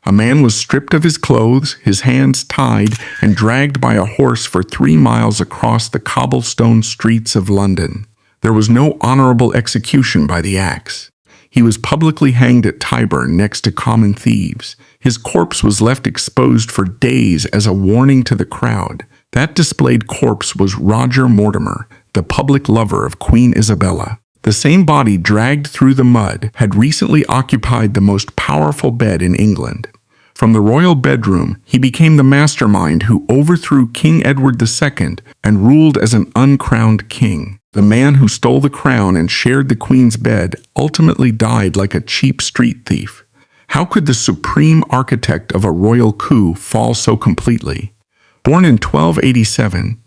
A man was stripped of his clothes, his hands tied, and dragged by a horse for 3 miles across the cobblestone streets of London. There was no honorable execution by the axe. He was publicly hanged at Tyburn next to common thieves. His corpse was left exposed for days as a warning to the crowd. That displayed corpse was Roger Mortimer, the public lover of Queen Isabella. The same body dragged through the mud had recently occupied the most powerful bed in England. From the royal bedroom, he became the mastermind who overthrew King Edward II and ruled as an uncrowned king. The man who stole the crown and shared the queen's bed ultimately died like a cheap street thief. How could the supreme architect of a royal coup fall so completely? Born in 1287,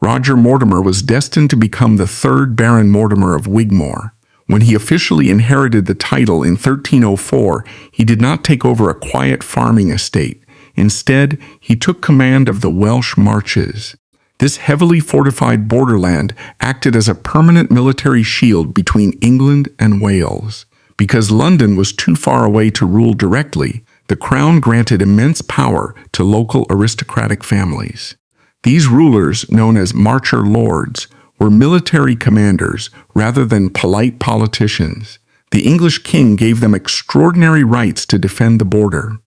Roger Mortimer was destined to become the 3rd Baron Mortimer of Wigmore. When he officially inherited the title in 1304, he did not take over a quiet farming estate. Instead, he took command of the Welsh Marches. This heavily fortified borderland acted as a permanent military shield between England and Wales. Because London was too far away to rule directly, the crown granted immense power to local aristocratic families. These rulers, known as marcher lords, were military commanders rather than polite politicians. The English king gave them extraordinary rights to defend the border.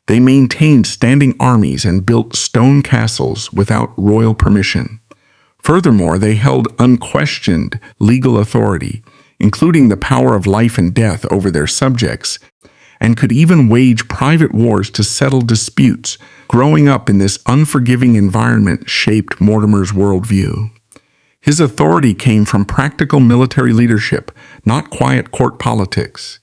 They maintained standing armies and built stone castles without royal permission. Furthermore, they held unquestioned legal authority, including the power of life and death over their subjects, and could even wage private wars to settle disputes. Growing up in this unforgiving environment shaped Mortimer's worldview. His authority came from practical military leadership, not quiet court politics.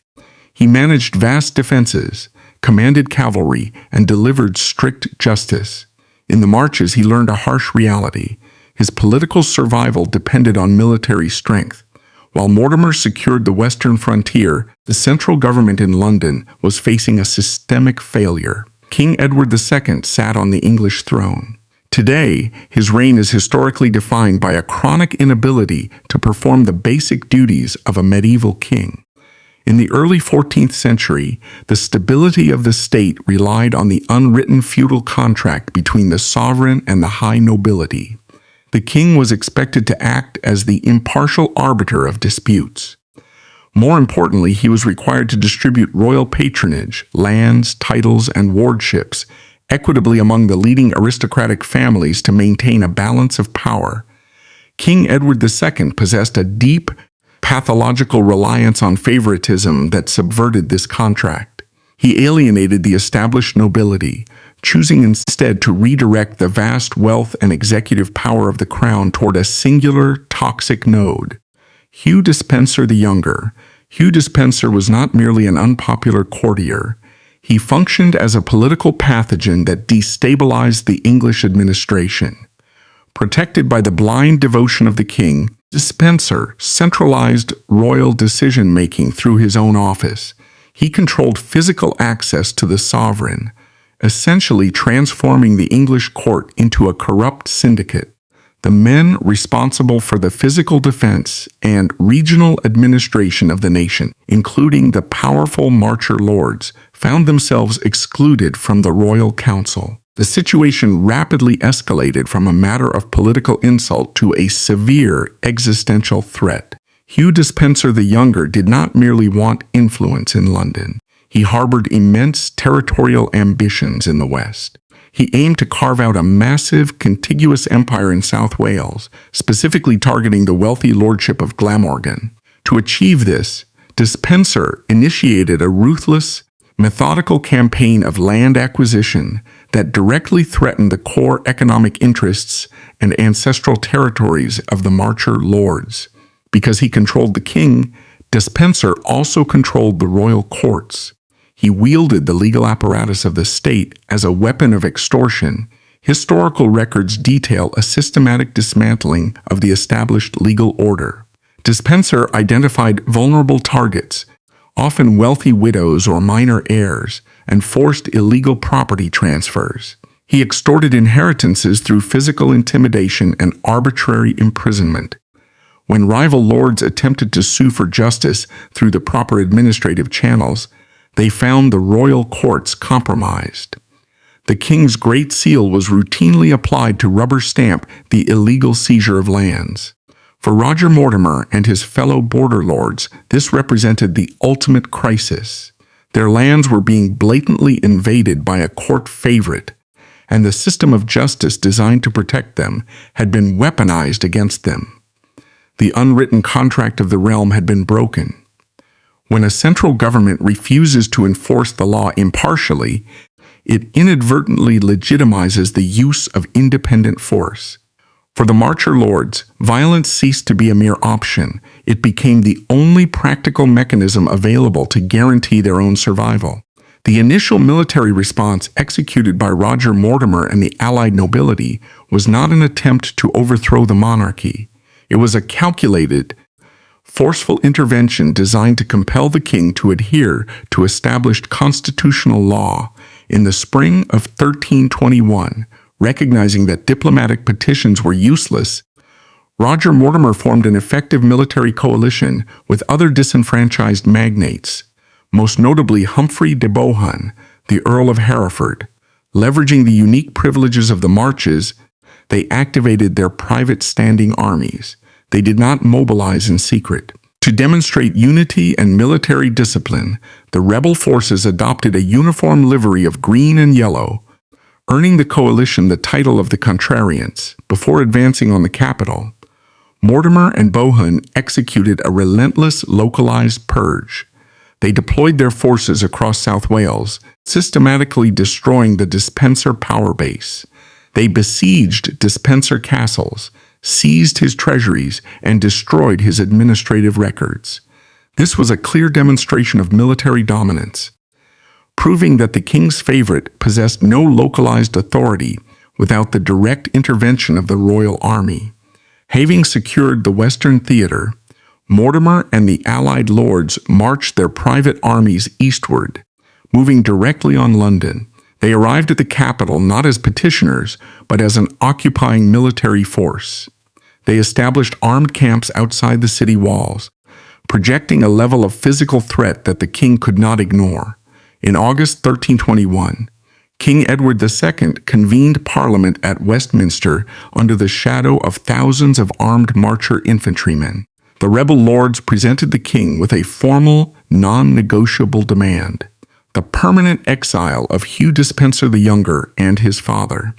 He managed vast defenses, commanded cavalry, and delivered strict justice. In the marches, he learned a harsh reality. His political survival depended on military strength. While Mortimer secured the western frontier, the central government in London was facing a systemic failure. King Edward II sat on the English throne. Today, his reign is historically defined by a chronic inability to perform the basic duties of a medieval king. In the early 14th century, the stability of the state relied on the unwritten feudal contract between the sovereign and the high nobility. The king was expected to act as the impartial arbiter of disputes. More importantly, he was required to distribute royal patronage, lands, titles, and wardships equitably among the leading aristocratic families to maintain a balance of power. King Edward II possessed a deep, pathological reliance on favoritism that subverted this contract. He alienated the established nobility, choosing instead to redirect the vast wealth and executive power of the crown toward a singular, toxic node. Hugh Despenser the Younger. Hugh Despenser was not merely an unpopular courtier. He functioned as a political pathogen that destabilized the English administration. Protected by the blind devotion of the king, Despenser centralized royal decision-making through his own office. He controlled physical access to the sovereign, essentially transforming the English court into a corrupt syndicate. The men responsible for the physical defense and regional administration of the nation, including the powerful marcher lords, found themselves excluded from the royal council. The situation rapidly escalated from a matter of political insult to a severe existential threat. Hugh Despenser the Younger did not merely want influence in London. He harbored immense territorial ambitions in the West. He aimed to carve out a massive, contiguous empire in South Wales, specifically targeting the wealthy lordship of Glamorgan. To achieve this, Despenser initiated a ruthless, methodical campaign of land acquisition that directly threatened the core economic interests and ancestral territories of the marcher lords. Because he controlled the king, Despenser also controlled the royal courts. He wielded the legal apparatus of the state as a weapon of extortion. Historical records detail a systematic dismantling of the established legal order. Despenser identified vulnerable targets, often wealthy widows or minor heirs, and forced illegal property transfers. He extorted inheritances through physical intimidation and arbitrary imprisonment. When rival lords attempted to sue for justice through the proper administrative channels, They found the royal courts compromised. The king's Great Seal was routinely applied to rubber stamp the illegal seizure of lands. For Roger Mortimer and his fellow border lords, this represented the ultimate crisis. Their lands were being blatantly invaded by a court favorite, and the system of justice designed to protect them had been weaponized against them. The unwritten contract of the realm had been broken. When a central government refuses to enforce the law impartially, it inadvertently legitimizes the use of independent force. For the Marcher lords, violence ceased to be a mere option. It became the only practical mechanism available to guarantee their own survival. The initial military response executed by Roger Mortimer and the allied nobility was not an attempt to overthrow the monarchy. It was a calculated, forceful intervention designed to compel the king to adhere to established constitutional law. In the spring of 1321, recognizing that diplomatic petitions were useless, Roger Mortimer formed an effective military coalition with other disenfranchised magnates, most notably Humphrey de Bohun, the Earl of Hereford. Leveraging the unique privileges of the Marches, they activated their private standing armies. They did not mobilize in secret. To demonstrate unity and military discipline, the rebel forces adopted a uniform livery of green and yellow, earning the coalition the title of the Contrariants. Before advancing on the capital, Mortimer and Bohun executed a relentless localized purge. They deployed their forces across South Wales, systematically destroying the Despenser power base. They besieged Despenser castles, seized his treasuries, and destroyed his administrative records. This was a clear demonstration of military dominance, proving that the king's favorite possessed no localized authority without the direct intervention of the royal army. Having secured the Western Theater, Mortimer and the allied lords marched their private armies eastward, moving directly on London. They arrived at the capital not as petitioners, but as an occupying military force. They established armed camps outside the city walls, projecting a level of physical threat that the king could not ignore. In August 1321, King Edward II convened Parliament at Westminster under the shadow of thousands of armed Marcher infantrymen. The rebel lords presented the king with a formal, non-negotiable demand: the permanent exile of Hugh Despenser the Younger and his father.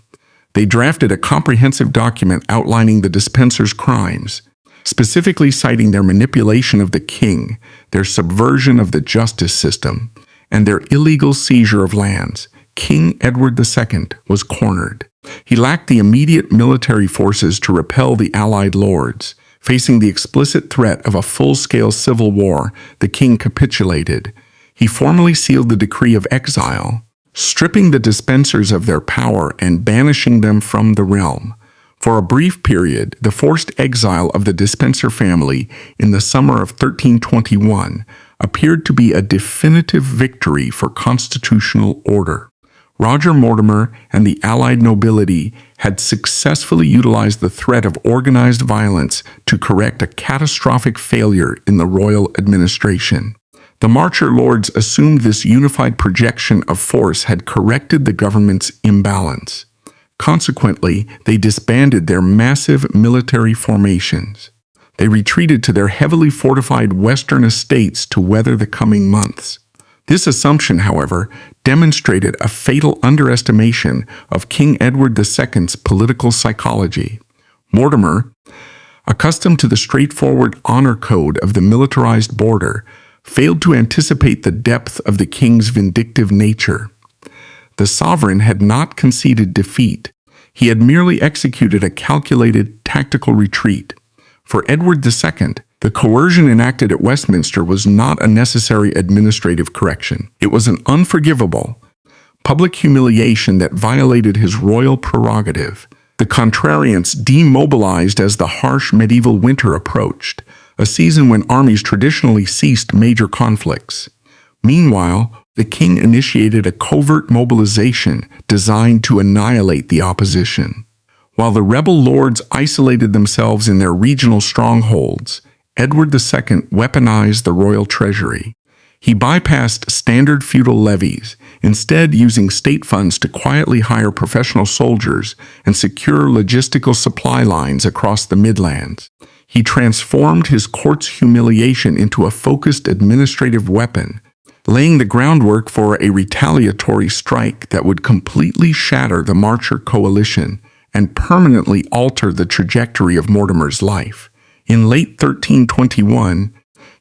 They drafted a comprehensive document outlining the Despensers' crimes, specifically citing their manipulation of the king, their subversion of the justice system, and their illegal seizure of lands. King Edward II was cornered. He lacked the immediate military forces to repel the allied lords. Facing the explicit threat of a full-scale civil war, the king capitulated. He formally sealed the decree of exile, stripping the Despensers of their power and banishing them from the realm. For a brief period, the forced exile of the Despenser family in the summer of 1321 appeared to be a definitive victory for constitutional order. Roger Mortimer and the allied nobility had successfully utilized the threat of organized violence to correct a catastrophic failure in the royal administration. The Marcher lords assumed this unified projection of force had corrected the government's imbalance. Consequently, they disbanded their massive military formations. They retreated to their heavily fortified western estates to weather the coming months. This assumption, however, demonstrated a fatal underestimation of King Edward II's political psychology. Mortimer, accustomed to the straightforward honor code of the militarized border, failed to anticipate the depth of the king's vindictive nature. The sovereign had not conceded defeat. He had merely executed a calculated tactical retreat. For Edward II, the coercion enacted at Westminster was not a necessary administrative correction. It was an unforgivable, public humiliation that violated his royal prerogative. The Contrariants demobilized as the harsh medieval winter approached, a season when armies traditionally ceased major conflicts. Meanwhile, the king initiated a covert mobilization designed to annihilate the opposition. While the rebel lords isolated themselves in their regional strongholds, Edward II weaponized the royal treasury. He bypassed standard feudal levies, instead using state funds to quietly hire professional soldiers and secure logistical supply lines across the Midlands. He transformed his court's humiliation into a focused administrative weapon, laying the groundwork for a retaliatory strike that would completely shatter the Marcher coalition and permanently alter the trajectory of Mortimer's life. In late 1321,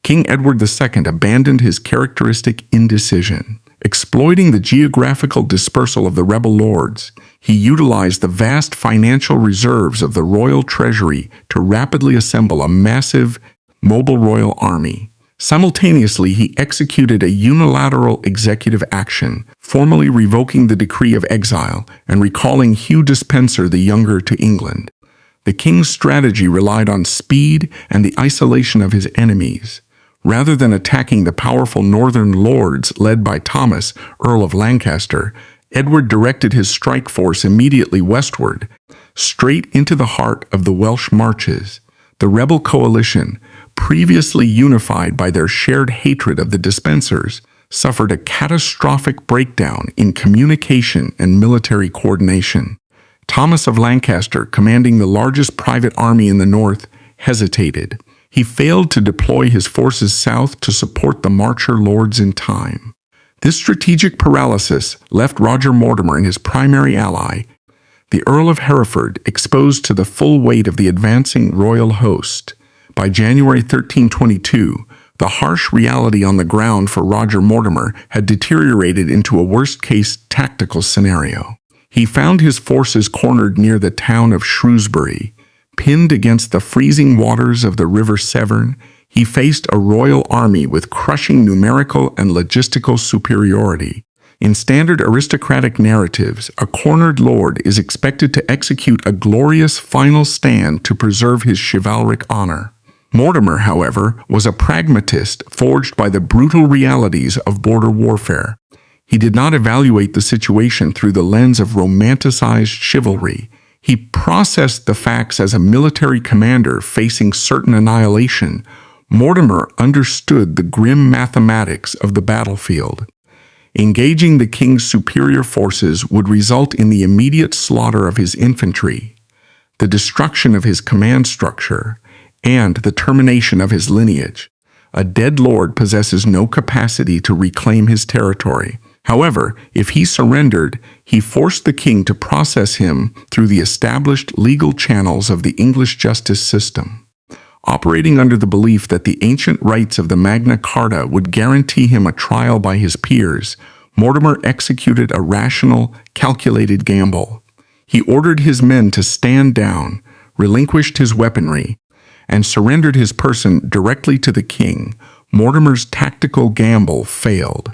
King Edward II abandoned his characteristic indecision. Exploiting the geographical dispersal of the rebel lords, he utilized the vast financial reserves of the royal treasury to rapidly assemble a massive, mobile royal army. Simultaneously, he executed a unilateral executive action, formally revoking the decree of exile and recalling Hugh Despenser the Younger to England. The king's strategy relied on speed and the isolation of his enemies. Rather than attacking the powerful northern lords led by Thomas, Earl of Lancaster, Edward directed his strike force immediately westward, straight into the heart of the Welsh marches. The rebel coalition, previously unified by their shared hatred of the Despensers, suffered a catastrophic breakdown in communication and military coordination. Thomas of Lancaster, commanding the largest private army in the north, hesitated. He failed to deploy his forces south to support the Marcher lords in time. This strategic paralysis left Roger Mortimer and his primary ally, the Earl of Hereford, exposed to the full weight of the advancing royal host. By January 1322, the harsh reality on the ground for Roger Mortimer had deteriorated into a worst-case tactical scenario. He found his forces cornered near the town of Shrewsbury. Pinned against the freezing waters of the River Severn, he faced a royal army with crushing numerical and logistical superiority. In standard aristocratic narratives, a cornered lord is expected to execute a glorious final stand to preserve his chivalric honor. Mortimer, however, was a pragmatist forged by the brutal realities of border warfare. He did not evaluate the situation through the lens of romanticized chivalry. He processed the facts as a military commander facing certain annihilation. Mortimer understood the grim mathematics of the battlefield. Engaging the king's superior forces would result in the immediate slaughter of his infantry, the destruction of his command structure, and the termination of his lineage. A dead lord possesses no capacity to reclaim his territory. However, if he surrendered, he forced the king to process him through the established legal channels of the English justice system. Operating under the belief that the ancient rights of the Magna Carta would guarantee him a trial by his peers, Mortimer executed a rational, calculated gamble. He ordered his men to stand down, relinquished his weaponry, and surrendered his person directly to the king. Mortimer's tactical gamble failed.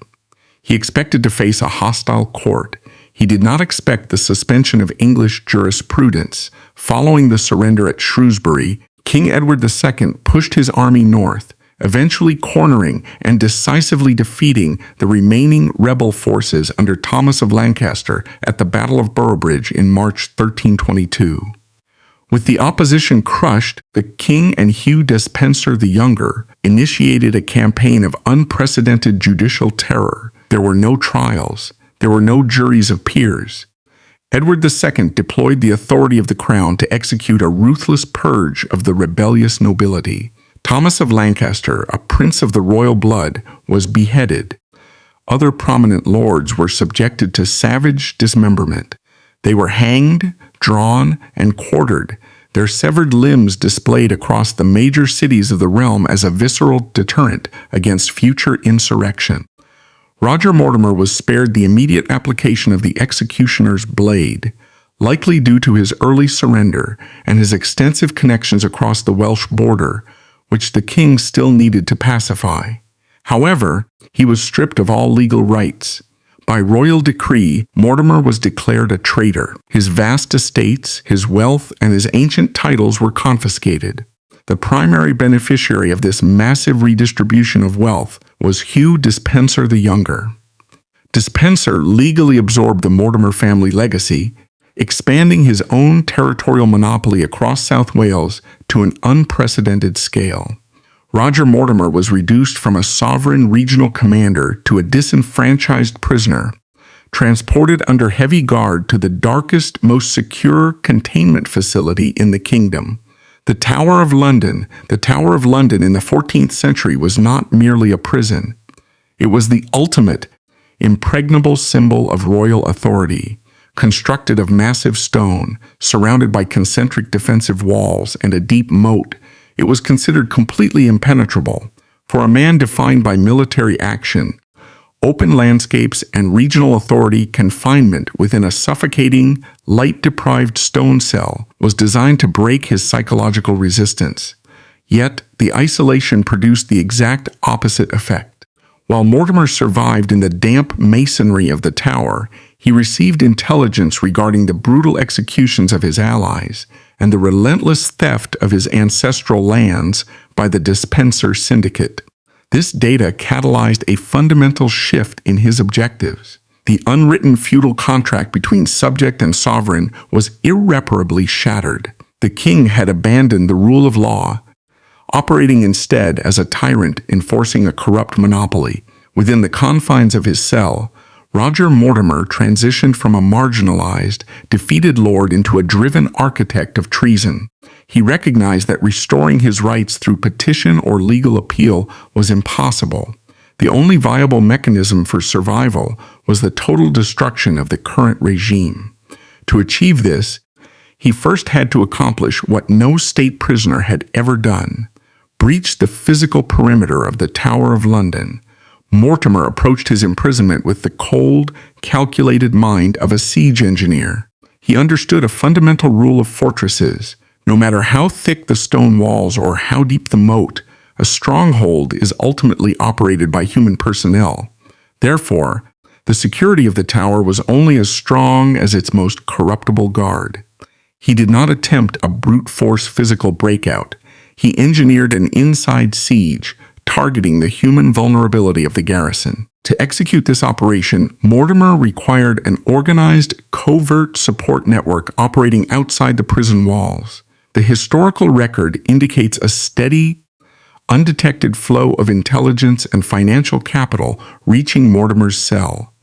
He expected to face a hostile court. He did not expect the suspension of English jurisprudence. Following the surrender at Shrewsbury, King Edward II pushed his army north, eventually cornering and decisively defeating the remaining rebel forces under Thomas of Lancaster at the Battle of Boroughbridge in March 1322. With the opposition crushed, the king and Hugh Despenser the Younger initiated a campaign of unprecedented judicial terror. There were no trials. There were no juries of peers. Edward II deployed the authority of the crown to execute a ruthless purge of the rebellious nobility. Thomas of Lancaster, a prince of the royal blood, was beheaded. Other prominent lords were subjected to savage dismemberment. They were hanged, drawn, and quartered, their severed limbs displayed across the major cities of the realm as a visceral deterrent against future insurrection. Roger Mortimer was spared the immediate application of the executioner's blade, likely due to his early surrender and his extensive connections across the Welsh border, which the king still needed to pacify. However, he was stripped of all legal rights. By royal decree, Mortimer was declared a traitor. His vast estates, his wealth, and his ancient titles were confiscated. The primary beneficiary of this massive redistribution of wealth was Hugh Despenser the Younger. Despenser legally absorbed the Mortimer family legacy, expanding his own territorial monopoly across South Wales to an unprecedented scale. Roger Mortimer was reduced from a sovereign regional commander to a disenfranchised prisoner, transported under heavy guard to the darkest, most secure containment facility in the kingdom. The Tower of London in the 14th century was not merely a prison. It was the ultimate, impregnable symbol of royal authority, constructed of massive stone, surrounded by concentric defensive walls and a deep moat. It was considered completely impenetrable. For a man defined by military action, open landscapes, and regional authority, confinement within a suffocating, light-deprived stone cell was designed to break his psychological resistance. Yet, the isolation produced the exact opposite effect. While Mortimer survived in the damp masonry of the tower, he received intelligence regarding the brutal executions of his allies and the relentless theft of his ancestral lands by the Despensers syndicate. This data catalyzed a fundamental shift in his objectives. The unwritten feudal contract between subject and sovereign was irreparably shattered. The king had abandoned the rule of law, operating instead as a tyrant enforcing a corrupt monopoly. Within the confines of his cell, Roger Mortimer transitioned from a marginalized, defeated lord into a driven architect of treason. He recognized that restoring his rights through petition or legal appeal was impossible. The only viable mechanism for survival was the total destruction of the current regime. To achieve this, he first had to accomplish what no state prisoner had ever done: breach the physical perimeter of the Tower of London. Mortimer approached his imprisonment with the cold, calculated mind of a siege engineer. He understood a fundamental rule of fortresses. No matter how thick the stone walls or how deep the moat, a stronghold is ultimately operated by human personnel. Therefore, the security of the tower was only as strong as its most corruptible guard. He did not attempt a brute force physical breakout. He engineered an inside siege, targeting the human vulnerability of the garrison. To execute this operation, Mortimer required an organized, covert support network operating outside the prison walls. The historical record indicates a steady, undetected flow of intelligence and financial capital reaching Mortimer's cell.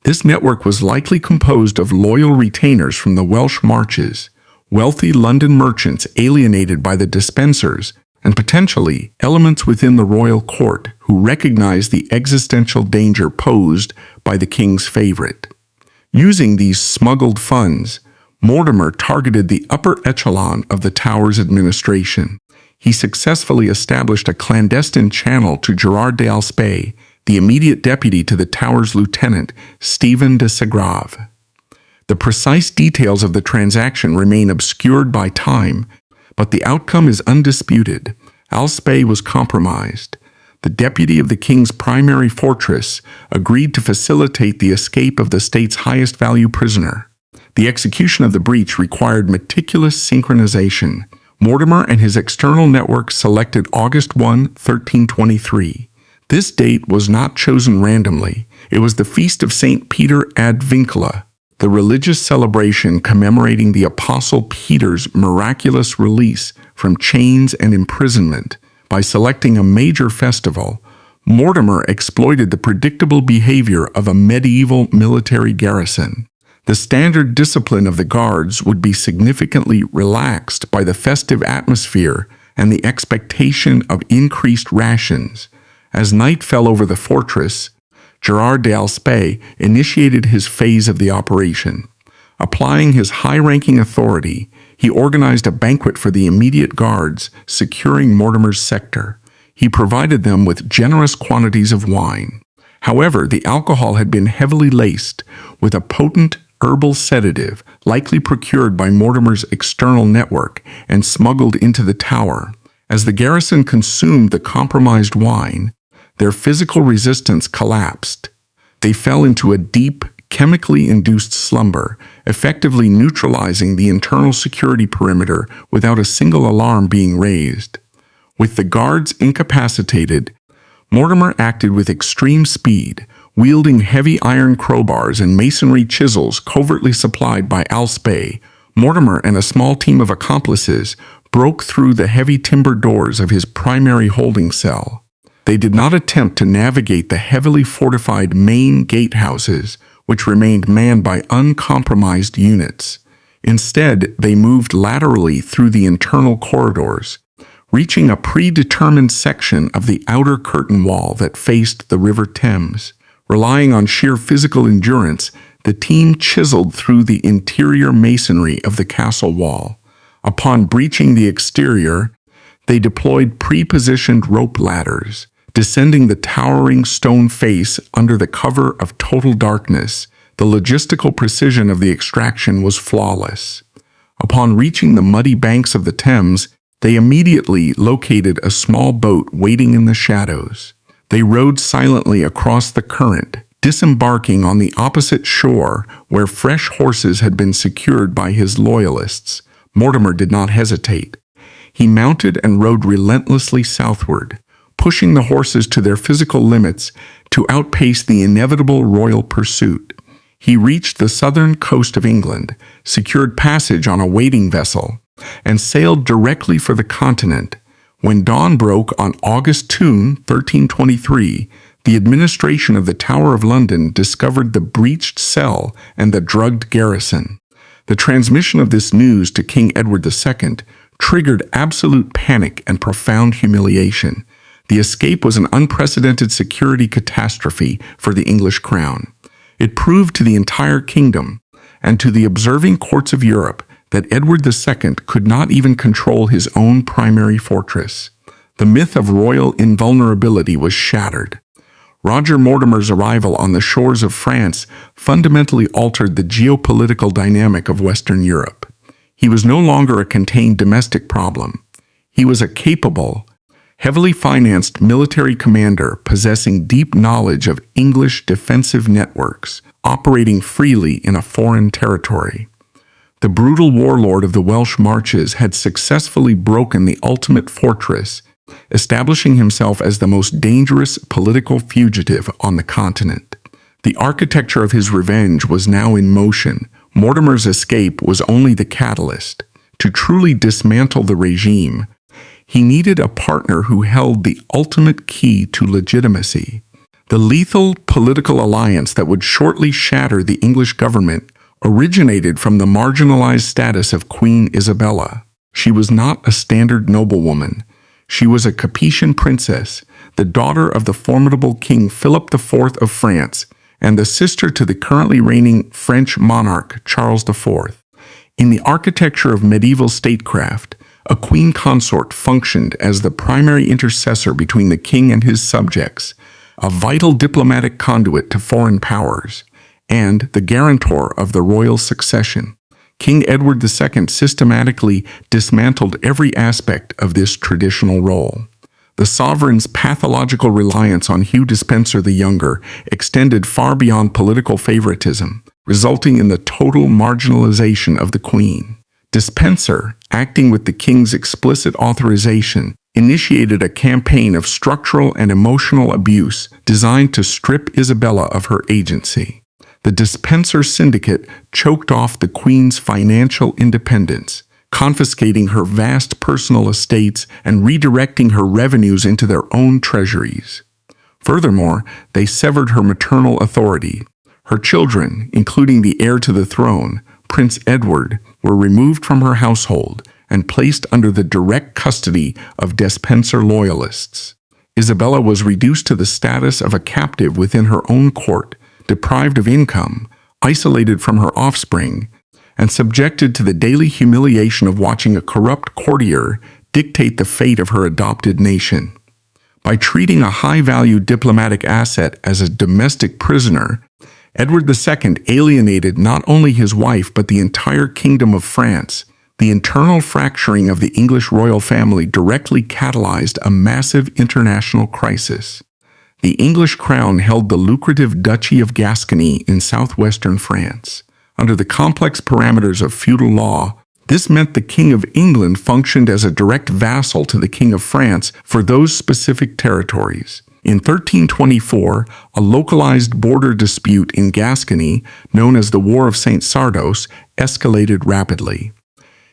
This network was likely composed of loyal retainers from the Welsh marches, wealthy London merchants alienated by the Despensers, and potentially elements within the royal court who recognized the existential danger posed by the king's favorite. Using these smuggled funds, Mortimer targeted the upper echelon of the tower's administration. He successfully established a clandestine channel to Gerard d'Alspay, the immediate deputy to the tower's lieutenant, Stephen de Segrave. The precise details of the transaction remain obscured by time, but the outcome is undisputed. Alspay was compromised. The deputy of the king's primary fortress agreed to facilitate the escape of the state's highest value prisoner. The execution of the breach required meticulous synchronization. Mortimer and his external network selected August 1, 1323. This date was not chosen randomly. It was the feast of St. Peter ad Vincula, the religious celebration commemorating the Apostle Peter's miraculous release from chains and imprisonment. By selecting a major festival, Mortimer exploited the predictable behavior of a medieval military garrison. The standard discipline of the guards would be significantly relaxed by the festive atmosphere and the expectation of increased rations. As night fell over the fortress, Gerard d'Alspay initiated his phase of the operation. Applying his high-ranking authority, he organized a banquet for the immediate guards, securing Mortimer's sector. He provided them with generous quantities of wine. However, the alcohol had been heavily laced with a potent herbal sedative, likely procured by Mortimer's external network and smuggled into the tower. As the garrison consumed the compromised wine, their physical resistance collapsed. They fell into a deep, chemically induced slumber, effectively neutralizing the internal security perimeter without a single alarm being raised. With the guards incapacitated, Mortimer acted with extreme speed, wielding heavy iron crowbars and masonry chisels covertly supplied by Alspay. Mortimer and a small team of accomplices broke through the heavy timber doors of his primary holding cell. They did not attempt to navigate the heavily fortified main gatehouses, which remained manned by uncompromised units. Instead, they moved laterally through the internal corridors, reaching a predetermined section of the outer curtain wall that faced the River Thames. Relying on sheer physical endurance, the team chiseled through the interior masonry of the castle wall. Upon breaching the exterior, they deployed pre-positioned rope ladders, descending the towering stone face under the cover of total darkness. The logistical precision of the extraction was flawless. Upon reaching the muddy banks of the Thames, they immediately located a small boat waiting in the shadows. They rowed silently across the current, disembarking on the opposite shore where fresh horses had been secured by his loyalists. Mortimer did not hesitate. He mounted and rode relentlessly southward, pushing the horses to their physical limits to outpace the inevitable royal pursuit. He reached the southern coast of England, secured passage on a waiting vessel, and sailed directly for the continent. When dawn broke on August 2, 1323, the administration of the Tower of London discovered the breached cell and the drugged garrison. The transmission of this news to King Edward II triggered absolute panic and profound humiliation. The escape was an unprecedented security catastrophe for the English crown. It proved to the entire kingdom and to the observing courts of Europe that Edward II could not even control his own primary fortress. The myth of royal invulnerability was shattered. Roger Mortimer's arrival on the shores of France fundamentally altered the geopolitical dynamic of Western Europe. He was no longer a contained domestic problem. He was a capable, heavily financed military commander possessing deep knowledge of English defensive networks, operating freely in a foreign territory. The brutal warlord of the Welsh Marches had successfully broken the ultimate fortress, establishing himself as the most dangerous political fugitive on the continent. The architecture of his revenge was now in motion. Mortimer's escape was only the catalyst. To truly dismantle the regime, he needed a partner who held the ultimate key to legitimacy. The lethal political alliance that would shortly shatter the English government originated from the marginalized status of Queen Isabella. She was not a standard noblewoman. She was a Capetian princess, the daughter of the formidable King Philip IV of France, and the sister to the currently reigning French monarch Charles IV. In the architecture of medieval statecraft, a queen consort functioned as the primary intercessor between the king and his subjects, a vital diplomatic conduit to foreign powers, and the guarantor of the royal succession. King Edward II systematically dismantled every aspect of this traditional role. The sovereign's pathological reliance on Hugh Despenser the Younger extended far beyond political favoritism, resulting in the total marginalization of the queen. Despenser, acting with the king's explicit authorization, initiated a campaign of structural and emotional abuse designed to strip Isabella of her agency. The Despenser syndicate choked off the queen's financial independence, confiscating her vast personal estates and redirecting her revenues into their own treasuries. Furthermore, they severed her maternal authority. Her children, including the heir to the throne, Prince Edward, were removed from her household and placed under the direct custody of Despenser loyalists. Isabella was reduced to the status of a captive within her own court, deprived of income, isolated from her offspring, and subjected to the daily humiliation of watching a corrupt courtier dictate the fate of her adopted nation. By treating a high-value diplomatic asset as a domestic prisoner, Edward II alienated not only his wife but the entire Kingdom of France. The internal fracturing of the English royal family directly catalyzed a massive international crisis. The English crown held the lucrative Duchy of Gascony in southwestern France. Under the complex parameters of feudal law, this meant the King of England functioned as a direct vassal to the King of France for those specific territories. In 1324, a localized border dispute in Gascony, known as the War of St. Sardos, escalated rapidly.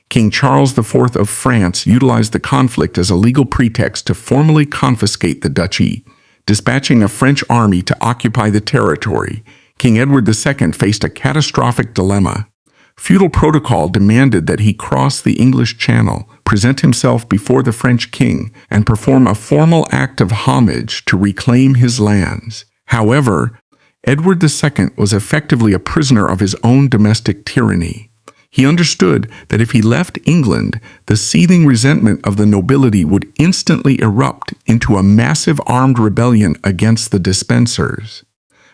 King Charles IV of France utilized the conflict as a legal pretext to formally confiscate the duchy, dispatching a French army to occupy the territory. King Edward II faced a catastrophic dilemma. Feudal protocol demanded that he cross the English Channel, present himself before the French king, and perform a formal act of homage to reclaim his lands. However, Edward II was effectively a prisoner of his own domestic tyranny. He understood that if he left England, the seething resentment of the nobility would instantly erupt into a massive armed rebellion against the Despensers.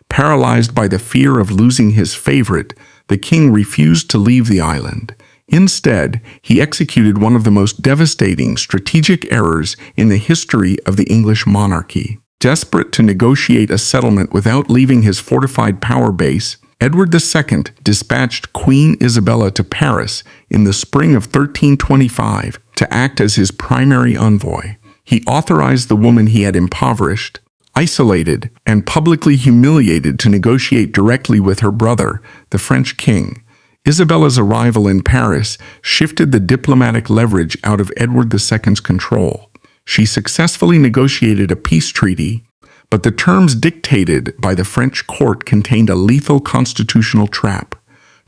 Paralyzed by the fear of losing his favorite, the king refused to leave the island. Instead, he executed one of the most devastating strategic errors in the history of the English monarchy. Desperate to negotiate a settlement without leaving his fortified power base, Edward II dispatched Queen Isabella to Paris in the spring of 1325 to act as his primary envoy. He authorized the woman he had impoverished, isolated, and publicly humiliated to negotiate directly with her brother, the French king. Isabella's arrival in Paris shifted the diplomatic leverage out of Edward II's control. She successfully negotiated a peace treaty, but the terms dictated by the French court contained a lethal constitutional trap.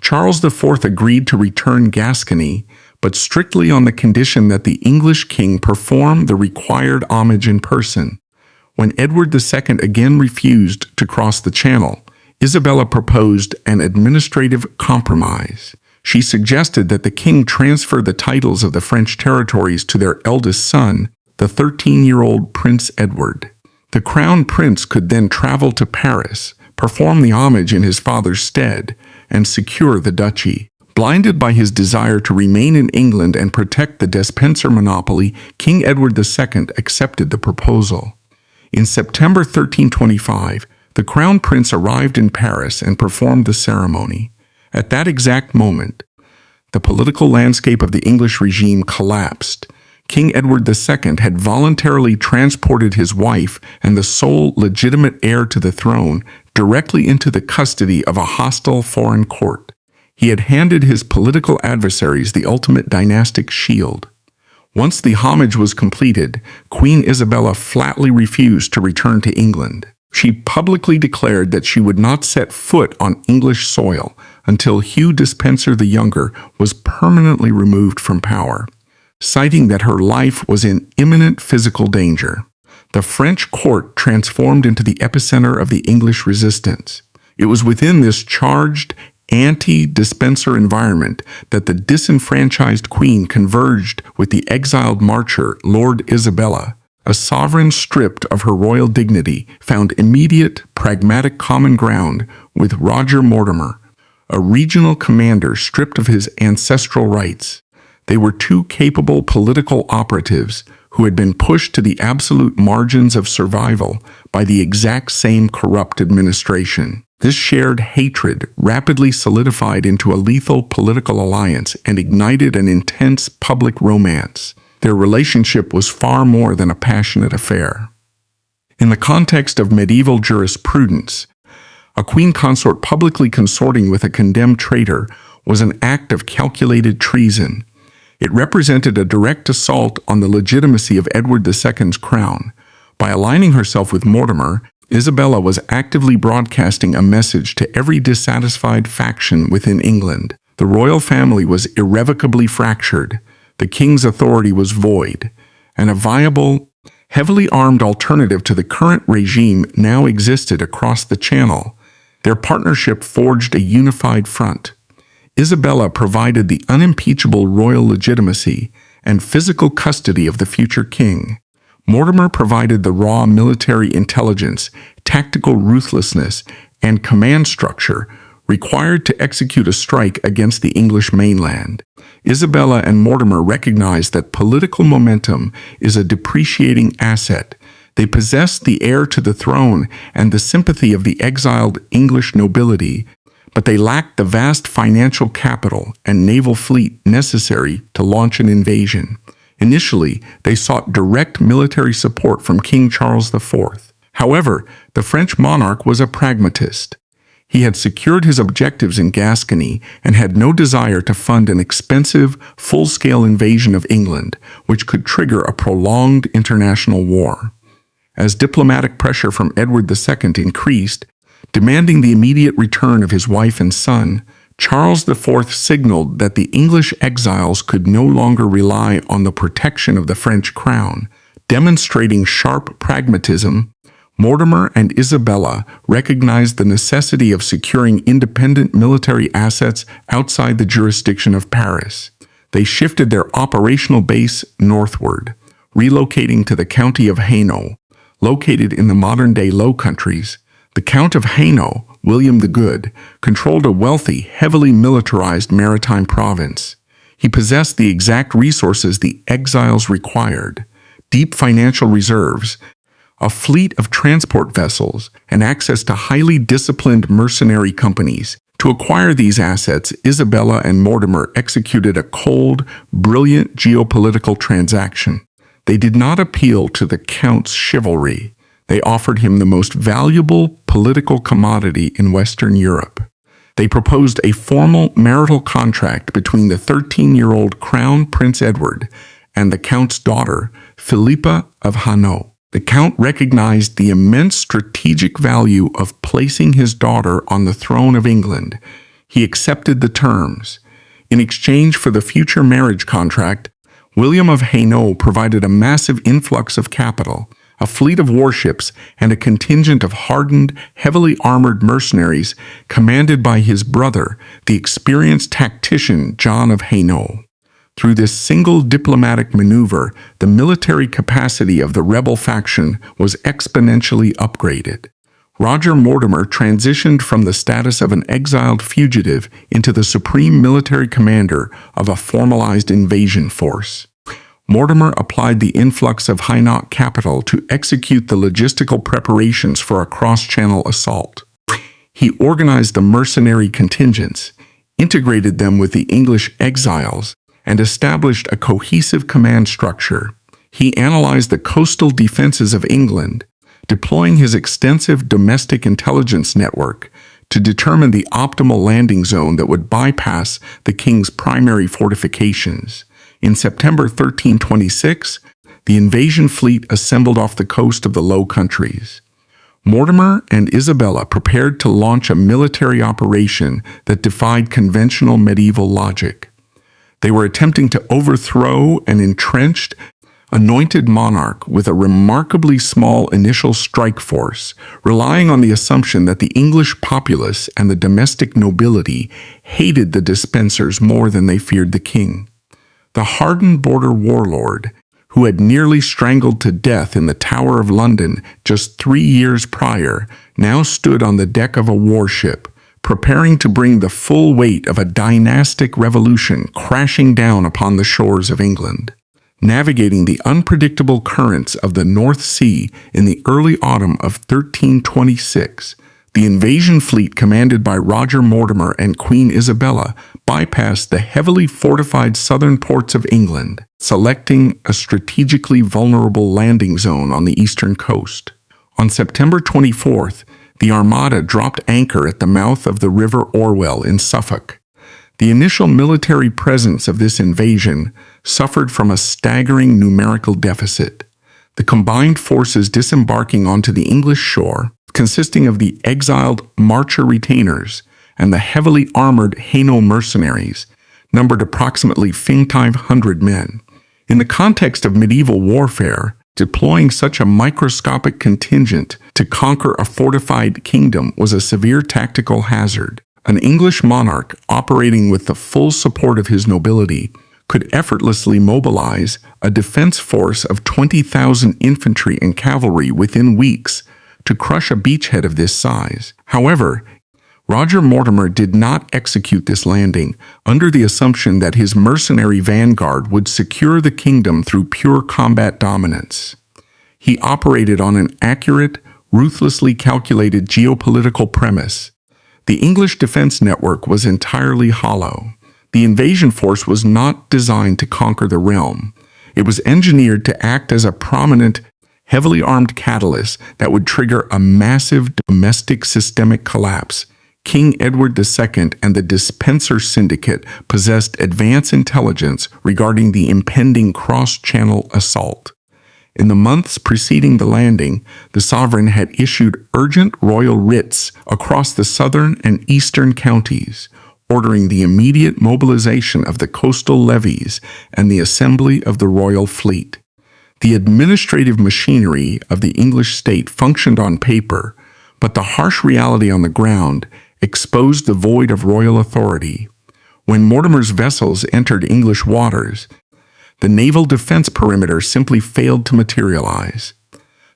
Charles IV agreed to return Gascony, but strictly on the condition that the English king perform the required homage in person. When Edward II again refused to cross the Channel, Isabella proposed an administrative compromise. She suggested that the king transfer the titles of the French territories to their eldest son, the 13-year-old Prince Edward. The crown prince could then travel to Paris, perform the homage in his father's stead, and secure the duchy. Blinded by his desire to remain in England and protect the Despenser monopoly, King Edward II accepted the proposal. In September 1325, the crown prince arrived in Paris and performed the ceremony. At that exact moment, the political landscape of the English regime collapsed. King Edward II had voluntarily transported his wife and the sole legitimate heir to the throne directly into the custody of a hostile foreign court. He had handed his political adversaries the ultimate dynastic shield. Once the homage was completed, Queen Isabella flatly refused to return to England. She publicly declared that she would not set foot on English soil until Hugh Despenser the Younger was permanently removed from power, citing that her life was in imminent physical danger. The French court transformed into the epicenter of the English resistance. It was within this charged, anti-Despenser environment that the disenfranchised queen converged with the exiled marcher Lord Isabella. A sovereign stripped of her royal dignity found immediate, pragmatic common ground with Roger Mortimer, a regional commander stripped of his ancestral rights. They were two capable political operatives who had been pushed to the absolute margins of survival by the exact same corrupt administration. This shared hatred rapidly solidified into a lethal political alliance and ignited an intense public romance. Their relationship was far more than a passionate affair. In the context of medieval jurisprudence, a queen consort publicly consorting with a condemned traitor was an act of calculated treason. It represented a direct assault on the legitimacy of Edward II's crown. By aligning herself with Mortimer, Isabella was actively broadcasting a message to every dissatisfied faction within England. The royal family was irrevocably fractured, the king's authority was void, and a viable, heavily armed alternative to the current regime now existed across the Channel. Their partnership forged a unified front. Isabella provided the unimpeachable royal legitimacy and physical custody of the future king. Mortimer provided the raw military intelligence, tactical ruthlessness, and command structure required to execute a strike against the English mainland. Isabella and Mortimer recognized that political momentum is a depreciating asset. They possessed the heir to the throne and the sympathy of the exiled English nobility, but they lacked the vast financial capital and naval fleet necessary to launch an invasion. Initially, they sought direct military support from King Charles IV. However, the French monarch was a pragmatist. He had secured his objectives in Gascony and had no desire to fund an expensive, full-scale invasion of England, which could trigger a prolonged international war. As diplomatic pressure from Edward II increased, demanding the immediate return of his wife and son, Charles IV signaled that the English exiles could no longer rely on the protection of the French crown. Demonstrating sharp pragmatism, Mortimer and Isabella recognized the necessity of securing independent military assets outside the jurisdiction of Paris. They shifted their operational base northward, relocating to the county of Hainaut, located in the modern-day Low Countries. The Count of Hainaut, William the Good, controlled a wealthy, heavily militarized maritime province. He possessed the exact resources the exiles required: deep financial reserves, a fleet of transport vessels, and access to highly disciplined mercenary companies. To acquire these assets, Isabella and Mortimer executed a cold, brilliant geopolitical transaction. They did not appeal to the Count's chivalry. They offered him the most valuable political commodity in Western Europe. They proposed a formal marital contract between the 13-year-old Crown Prince Edward and the Count's daughter, Philippa of Hainaut. The Count recognized the immense strategic value of placing his daughter on the throne of England. He accepted the terms. In exchange for the future marriage contract, William of Hainaut provided a massive influx of capital, a fleet of warships, and a contingent of hardened, heavily armored mercenaries commanded by his brother, the experienced tactician John of Hainaut. Through this single diplomatic maneuver, the military capacity of the rebel faction was exponentially upgraded. Roger Mortimer transitioned from the status of an exiled fugitive into the supreme military commander of a formalized invasion force. Mortimer applied the influx of Hainaut capital to execute the logistical preparations for a cross-channel assault. He organized the mercenary contingents, integrated them with the English exiles, and established a cohesive command structure. He analyzed the coastal defenses of England, deploying his extensive domestic intelligence network to determine the optimal landing zone that would bypass the king's primary fortifications. In September 1326, the invasion fleet assembled off the coast of the Low Countries. Mortimer and Isabella prepared to launch a military operation that defied conventional medieval logic. They were attempting to overthrow an entrenched, anointed monarch with a remarkably small initial strike force, relying on the assumption that the English populace and the domestic nobility hated the Despensers more than they feared the king. The hardened border warlord, who had nearly strangled to death in the Tower of London just 3 years prior, now stood on the deck of a warship, preparing to bring the full weight of a dynastic revolution crashing down upon the shores of England. Navigating the unpredictable currents of the North Sea in the early autumn of 1326, the invasion fleet commanded by Roger Mortimer and Queen Isabella bypassed the heavily fortified southern ports of England, selecting a strategically vulnerable landing zone on the eastern coast. On September 24th, the Armada dropped anchor at the mouth of the River Orwell in Suffolk. The initial military presence of this invasion suffered from a staggering numerical deficit. The combined forces disembarking onto the English shore, consisting of the exiled Marcher retainers and the heavily armored Hainaut mercenaries, numbered approximately 500 men. In the context of medieval warfare, deploying such a microscopic contingent to conquer a fortified kingdom was a severe tactical hazard. An English monarch operating with the full support of his nobility could effortlessly mobilize a defense force of 20,000 infantry and cavalry within weeks to crush a beachhead of this size. However, Roger Mortimer did not execute this landing under the assumption that his mercenary vanguard would secure the kingdom through pure combat dominance. He operated on an accurate, ruthlessly calculated geopolitical premise. The English defense network was entirely hollow. The invasion force was not designed to conquer the realm. It was engineered to act as a prominent, heavily armed catalyst that would trigger a massive domestic systemic collapse, King Edward II and the Despenser syndicate possessed advance intelligence regarding the impending cross-channel assault. In the months preceding the landing, the sovereign had issued urgent royal writs across the southern and eastern counties, ordering the immediate mobilization of the coastal levies and the assembly of the royal fleet. The administrative machinery of the English state functioned on paper, but the harsh reality on the ground exposed the void of royal authority. When Mortimer's vessels entered English waters, the naval defense perimeter simply failed to materialize.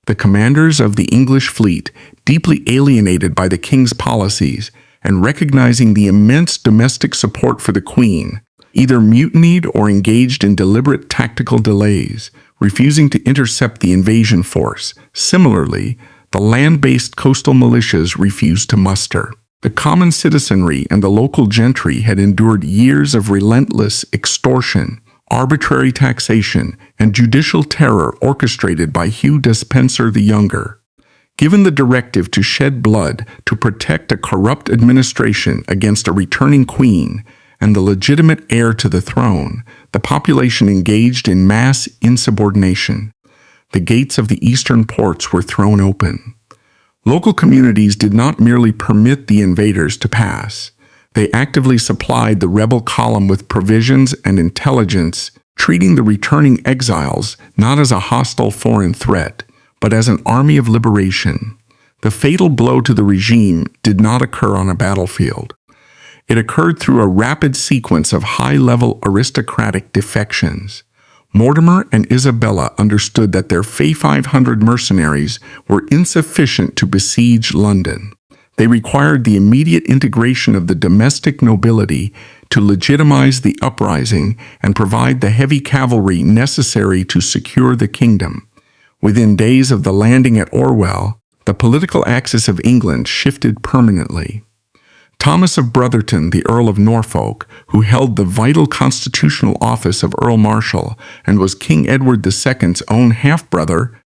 The commanders of the English fleet, deeply alienated by the king's policies and recognizing the immense domestic support for the Queen, either mutinied or engaged in deliberate tactical delays, refusing to intercept the invasion force. Similarly, the land-based coastal militias refused to muster. The common citizenry and the local gentry had endured years of relentless extortion, arbitrary taxation, and judicial terror orchestrated by Hugh Despenser the Younger. Given the directive to shed blood to protect a corrupt administration against a returning queen and the legitimate heir to the throne, the population engaged in mass insubordination. The gates of the eastern ports were thrown open. Local communities did not merely permit the invaders to pass. They actively supplied the rebel column with provisions and intelligence, treating the returning exiles not as a hostile foreign threat, but as an army of liberation. The fatal blow to the regime did not occur on a battlefield. It occurred through a rapid sequence of high-level aristocratic defections. Mortimer and Isabella understood that their 500 mercenaries were insufficient to besiege London. They required the immediate integration of the domestic nobility to legitimize the uprising and provide the heavy cavalry necessary to secure the kingdom. Within days of the landing at Orwell, the political axis of England shifted permanently. Thomas of Brotherton, the Earl of Norfolk, who held the vital constitutional office of Earl Marshal and was King Edward II's own half-brother,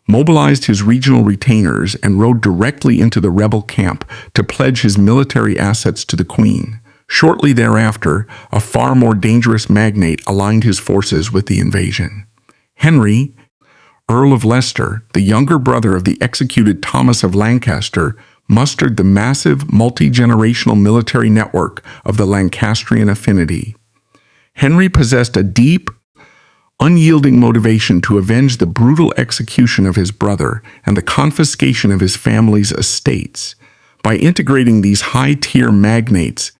mobilized his regional retainers and rode directly into the rebel camp to pledge his military assets to the Queen. Shortly thereafter, a far more dangerous magnate aligned his forces with the invasion. Henry, Earl of Leicester, the younger brother of the executed Thomas of Lancaster, mustered the massive multi-generational military network of the Lancastrian affinity. Henry possessed a deep, unyielding motivation to avenge the brutal execution of his brother and the confiscation of his family's estates. By integrating these high-tier magnates,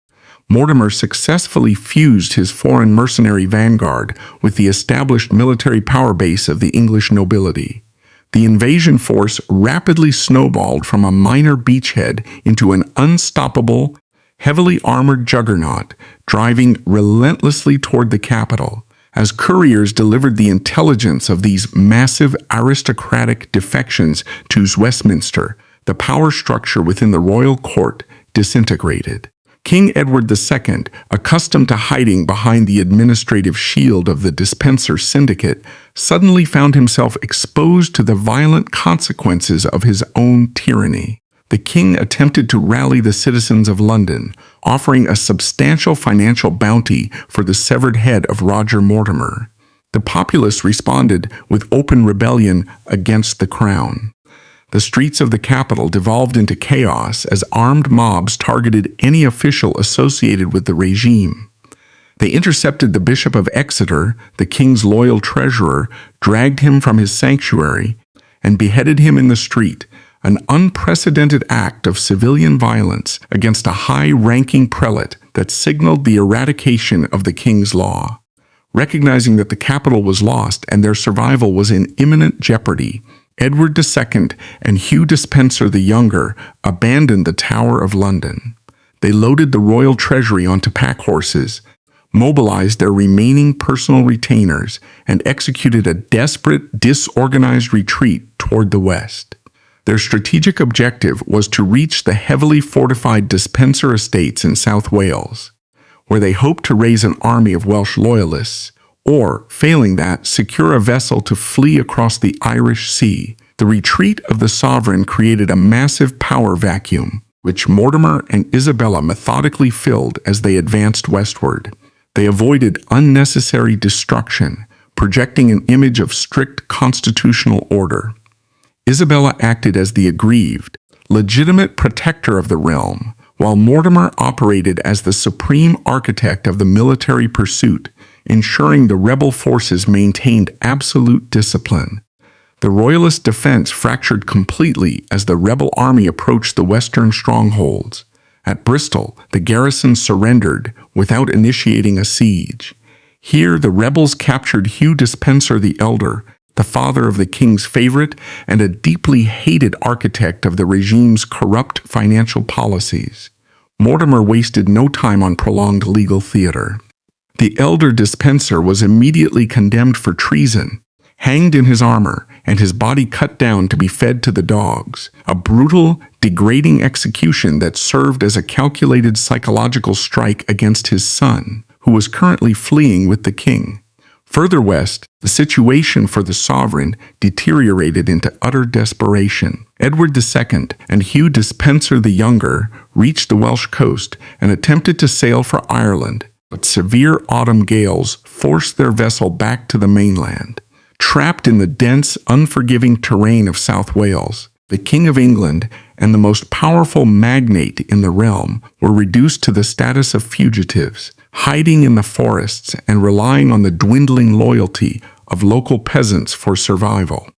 Mortimer successfully fused his foreign mercenary vanguard with the established military power base of the English nobility. The invasion force rapidly snowballed from a minor beachhead into an unstoppable, heavily armored juggernaut, driving relentlessly toward the capital. As couriers delivered the intelligence of these massive aristocratic defections to Westminster, the power structure within the royal court disintegrated. King Edward II, accustomed to hiding behind the administrative shield of the Despenser syndicate, suddenly found himself exposed to the violent consequences of his own tyranny. The king attempted to rally the citizens of London, offering a substantial financial bounty for the severed head of Roger Mortimer. The populace responded with open rebellion against the crown. The streets of the capital devolved into chaos as armed mobs targeted any official associated with the regime. They intercepted the Bishop of Exeter, the king's loyal treasurer, dragged him from his sanctuary, and beheaded him in the street, an unprecedented act of civilian violence against a high-ranking prelate that signaled the eradication of the king's law. Recognizing that the capital was lost and their survival was in imminent jeopardy, Edward II and Hugh Despenser the Younger abandoned the Tower of London. They loaded the royal treasury onto pack horses, mobilized their remaining personal retainers, and executed a desperate, disorganized retreat toward the west. Their strategic objective was to reach the heavily fortified Despenser estates in South Wales, where they hoped to raise an army of Welsh loyalists, or, failing that, secure a vessel to flee across the Irish Sea. The retreat of the sovereign created a massive power vacuum. which Mortimer and Isabella methodically filled as they advanced westward. They avoided unnecessary destruction, projecting an image of strict constitutional order. Isabella acted as the aggrieved, legitimate protector of the realm, while Mortimer operated as the supreme architect of the military pursuit, ensuring the rebel forces maintained absolute discipline. The royalist defense fractured completely as the rebel army approached the western strongholds. At Bristol, the garrison surrendered without initiating a siege. Here, the rebels captured Hugh Despenser the Elder, the father of the king's favorite and a deeply hated architect of the regime's corrupt financial policies. Mortimer wasted no time on prolonged legal theater. The elder Despenser was immediately condemned for treason, hanged in his armor, and his body cut down to be fed to the dogs, a brutal, degrading execution that served as a calculated psychological strike against his son, who was currently fleeing with the king. Further west, the situation for the sovereign deteriorated into utter desperation. Edward II and Hugh Despenser the Younger reached the Welsh coast and attempted to sail for Ireland, but severe autumn gales forced their vessel back to the mainland. Trapped in the dense, unforgiving terrain of South Wales, the King of England and the most powerful magnate in the realm were reduced to the status of fugitives, hiding in the forests and relying on the dwindling loyalty of local peasants for survival.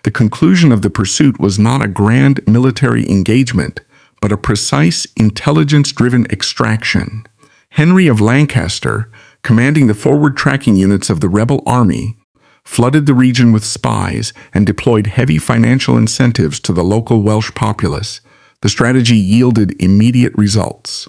The conclusion of the pursuit was not a grand military engagement, but a precise, intelligence-driven extraction. Henry of Lancaster, commanding the forward-tracking units of the rebel army, flooded the region with spies and deployed heavy financial incentives to the local Welsh populace. The strategy yielded immediate results.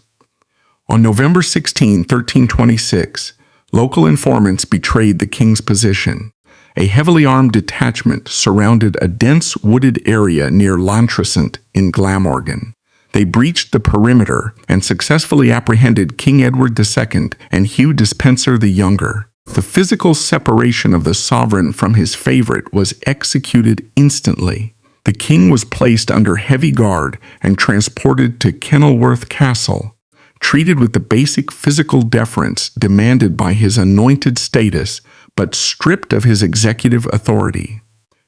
On November 16, 1326, local informants betrayed the king's position. A heavily armed detachment surrounded a dense wooded area near Lantrasant in Glamorgan. They breached the perimeter and successfully apprehended King Edward II and Hugh Despenser the Younger. The physical separation of the sovereign from his favorite was executed instantly. The king was placed under heavy guard and transported to Kenilworth Castle, treated with the basic physical deference demanded by his anointed status, but stripped of his executive authority.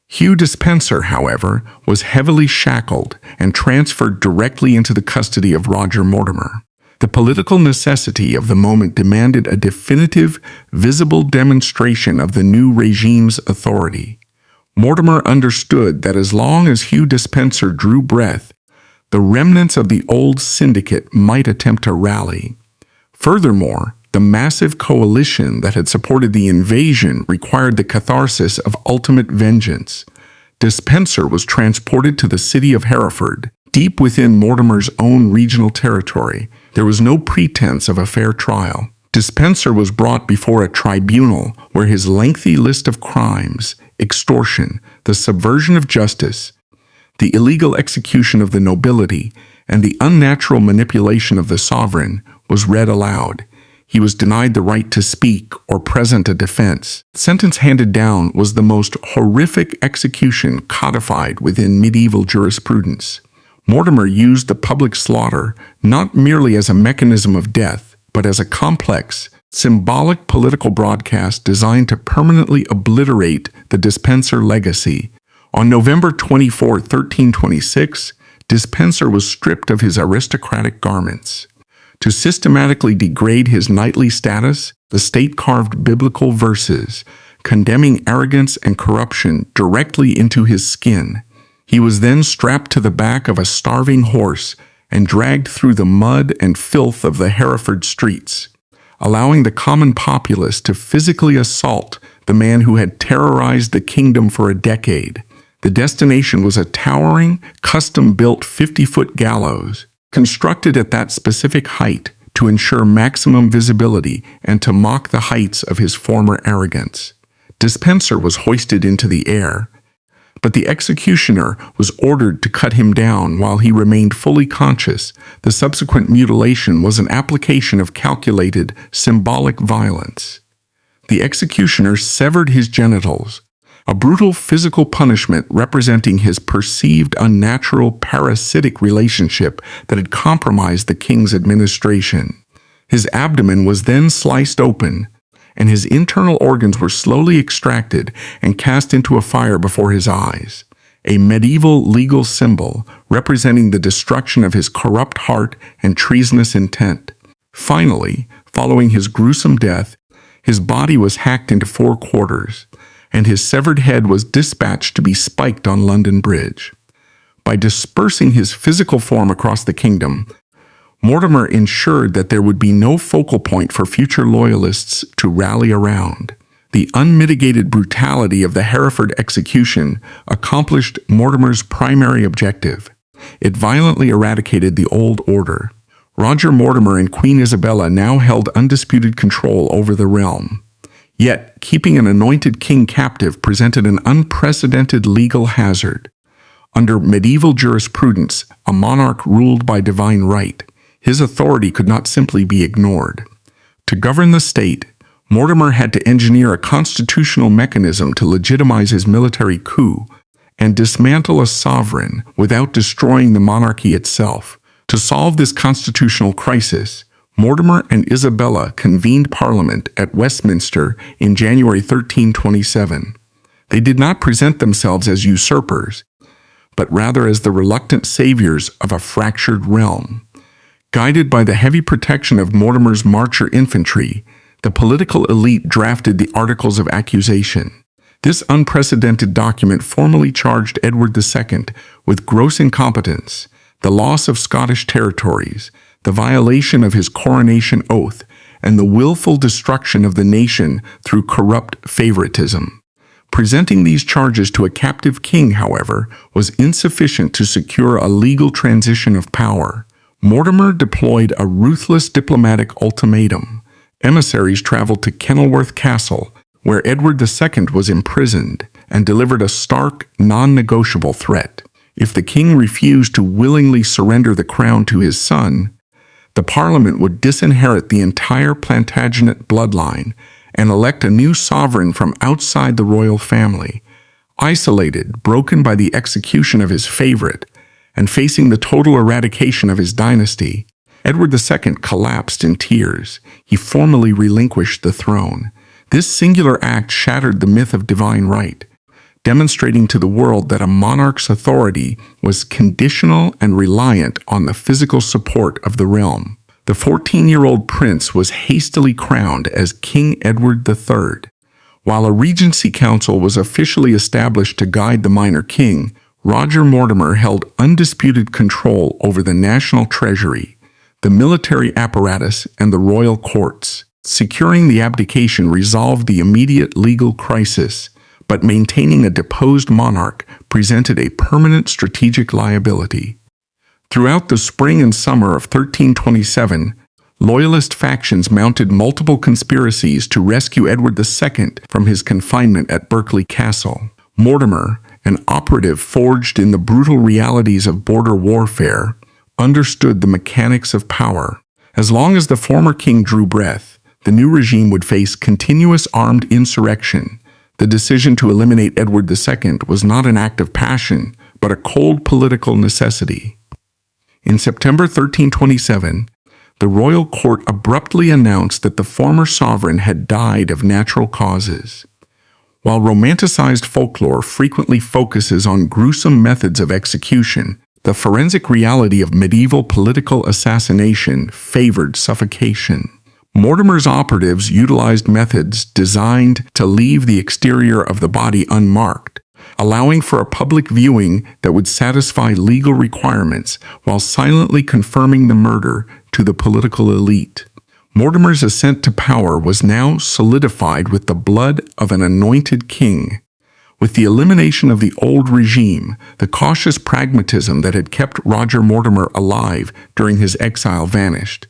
Hugh Despenser, however, was heavily shackled and transferred directly into the custody of Roger Mortimer. The political necessity of the moment demanded a definitive, visible demonstration of the new regime's authority. Mortimer understood that as long as Hugh Despenser drew breath, the remnants of the old syndicate might attempt to rally. Furthermore, the massive coalition that had supported the invasion required the catharsis of ultimate vengeance. Despenser was transported to the city of Hereford, deep within Mortimer's own regional territory. There was no pretense of a fair trial. Despenser was brought before a tribunal where his lengthy list of crimes, extortion, the subversion of justice, the illegal execution of the nobility, and the unnatural manipulation of the sovereign was read aloud. He was denied the right to speak or present a defense. The sentence handed down was the most horrific execution codified within medieval jurisprudence. Mortimer used the public slaughter not merely as a mechanism of death, but as a complex, symbolic political broadcast designed to permanently obliterate the Despenser legacy. On November 24, 1326, Despenser was stripped of his aristocratic garments. To systematically degrade his knightly status, the state carved biblical verses, condemning arrogance and corruption directly into his skin. He was then strapped to the back of a starving horse and dragged through the mud and filth of the Hereford streets, allowing the common populace to physically assault the man who had terrorized the kingdom for a decade. The destination was a towering, custom-built 50-foot gallows, constructed at that specific height to ensure maximum visibility and to mock the heights of his former arrogance. Despenser was hoisted into the air, but the executioner was ordered to cut him down while he remained fully conscious. The subsequent mutilation was an application of calculated, symbolic violence. The executioner severed his genitals, a brutal physical punishment representing his perceived unnatural parasitic relationship that had compromised the king's administration. His abdomen was then sliced open, and his internal organs were slowly extracted and cast into a fire before his eyes, a medieval legal symbol representing the destruction of his corrupt heart and treasonous intent. Finally, following his gruesome death, his body was hacked into 4 quarters, and his severed head was dispatched to be spiked on London Bridge. By dispersing his physical form across the kingdom, Mortimer ensured that there would be no focal point for future loyalists to rally around. The unmitigated brutality of the Hereford execution accomplished Mortimer's primary objective. It violently eradicated the old order. Roger Mortimer and Queen Isabella now held undisputed control over the realm. Yet, keeping an anointed king captive presented an unprecedented legal hazard. Under medieval jurisprudence, a monarch ruled by divine right. His authority could not simply be ignored. To govern the state, Mortimer had to engineer a constitutional mechanism to legitimize his military coup and dismantle a sovereign without destroying the monarchy itself. To solve this constitutional crisis, Mortimer and Isabella convened Parliament at Westminster in January 1327. They did not present themselves as usurpers, but rather as the reluctant saviors of a fractured realm. Guided by the heavy protection of Mortimer's Marcher infantry, the political elite drafted the Articles of Accusation. This unprecedented document formally charged Edward II with gross incompetence, the loss of Scottish territories, the violation of his coronation oath, and the willful destruction of the nation through corrupt favoritism. Presenting these charges to a captive king, however, was insufficient to secure a legal transition of power. Mortimer deployed a ruthless diplomatic ultimatum. Emissaries traveled to Kenilworth Castle, where Edward II was imprisoned, and delivered a stark, non-negotiable threat. If the king refused to willingly surrender the crown to his son, the Parliament would disinherit the entire Plantagenet bloodline and elect a new sovereign from outside the royal family. Isolated, broken by the execution of his favorite, and facing the total eradication of his dynasty, Edward II collapsed in tears. He formally relinquished the throne. This singular act shattered the myth of divine right, demonstrating to the world that a monarch's authority was conditional and reliant on the physical support of the realm. The 14-year-old prince was hastily crowned as King Edward III. While a regency council was officially established to guide the minor king, Roger Mortimer held undisputed control over the national treasury, the military apparatus, and the royal courts. Securing the abdication resolved the immediate legal crisis, but maintaining a deposed monarch presented a permanent strategic liability. Throughout the spring and summer of 1327, loyalist factions mounted multiple conspiracies to rescue Edward II from his confinement at Berkeley Castle. Mortimer, an operative forged in the brutal realities of border warfare, understood the mechanics of power. As long as the former king drew breath, the new regime would face continuous armed insurrection. The decision to eliminate Edward II was not an act of passion, but a cold political necessity. In September 1327, the royal court abruptly announced that the former sovereign had died of natural causes. While romanticized folklore frequently focuses on gruesome methods of execution, the forensic reality of medieval political assassination favored suffocation. Mortimer's operatives utilized methods designed to leave the exterior of the body unmarked, allowing for a public viewing that would satisfy legal requirements while silently confirming the murder to the political elite. Mortimer's ascent to power was now solidified with the blood of an anointed king. With the elimination of the old regime, the cautious pragmatism that had kept Roger Mortimer alive during his exile vanished.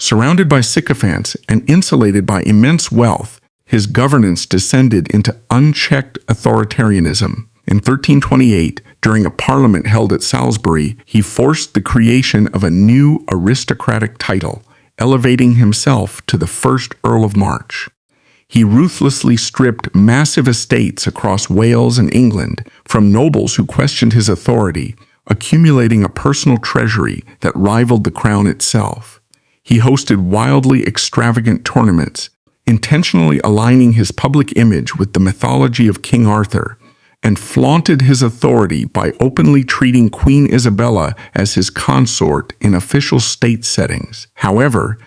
Surrounded by sycophants and insulated by immense wealth, his governance descended into unchecked authoritarianism. In 1328, during a parliament held at Salisbury, he forced the creation of a new aristocratic title, elevating himself to the first Earl of March. He ruthlessly stripped massive estates across Wales and England from nobles who questioned his authority, accumulating a personal treasury that rivaled the crown itself. He hosted wildly extravagant tournaments, intentionally aligning his public image with the mythology of King Arthur, and flaunted his authority by openly treating Queen Isabella as his consort in official state settings. However,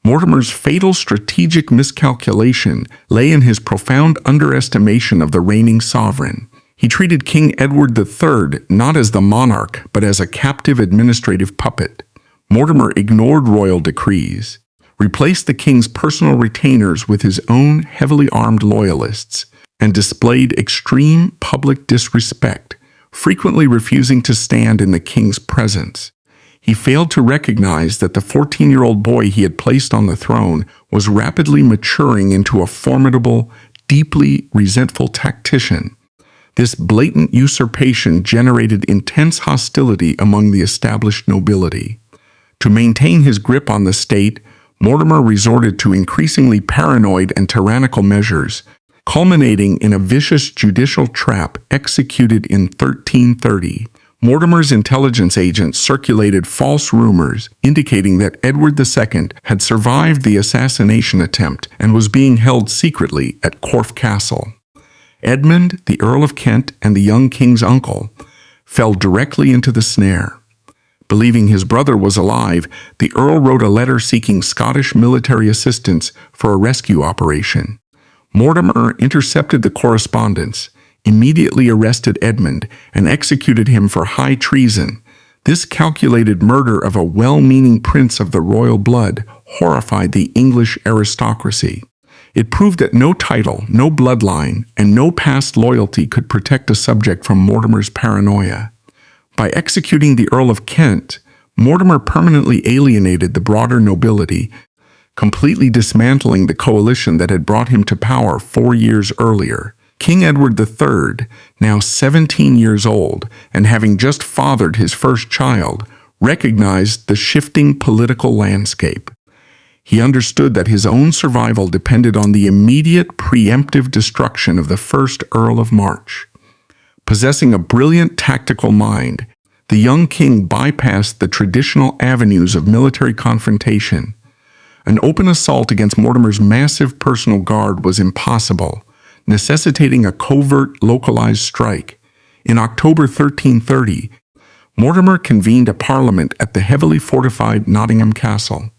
Mortimer's fatal strategic miscalculation lay in his profound underestimation of the reigning sovereign. He treated King Edward III not as the monarch, but as a captive administrative puppet. Mortimer ignored royal decrees, replaced the king's personal retainers with his own heavily armed loyalists, and displayed extreme public disrespect, frequently refusing to stand in the king's presence. He failed to recognize that the 14-year-old boy he had placed on the throne was rapidly maturing into a formidable, deeply resentful tactician. This blatant usurpation generated intense hostility among the established nobility. To maintain his grip on the state, Mortimer resorted to increasingly paranoid and tyrannical measures, culminating in a vicious judicial trap executed in 1330. Mortimer's intelligence agents circulated false rumors indicating that Edward II had survived the assassination attempt and was being held secretly at Corfe Castle. Edmund, the Earl of Kent and the young king's uncle, fell directly into the snare. Believing his brother was alive, the Earl wrote a letter seeking Scottish military assistance for a rescue operation. Mortimer intercepted the correspondence, immediately arrested Edmund, and executed him for high treason. This calculated murder of a well-meaning prince of the royal blood horrified the English aristocracy. It proved that no title, no bloodline, and no past loyalty could protect a subject from Mortimer's paranoia. By executing the Earl of Kent, Mortimer permanently alienated the broader nobility, completely dismantling the coalition that had brought him to power 4 years earlier. King Edward III, now 17 years old and having just fathered his first child, recognized the shifting political landscape. He understood that his own survival depended on the immediate preemptive destruction of the first Earl of March. Possessing a brilliant tactical mind, the young king bypassed the traditional avenues of military confrontation. An open assault against Mortimer's massive personal guard was impossible, necessitating a covert, localized strike. In October 1330, Mortimer convened a parliament at the heavily fortified Nottingham Castle.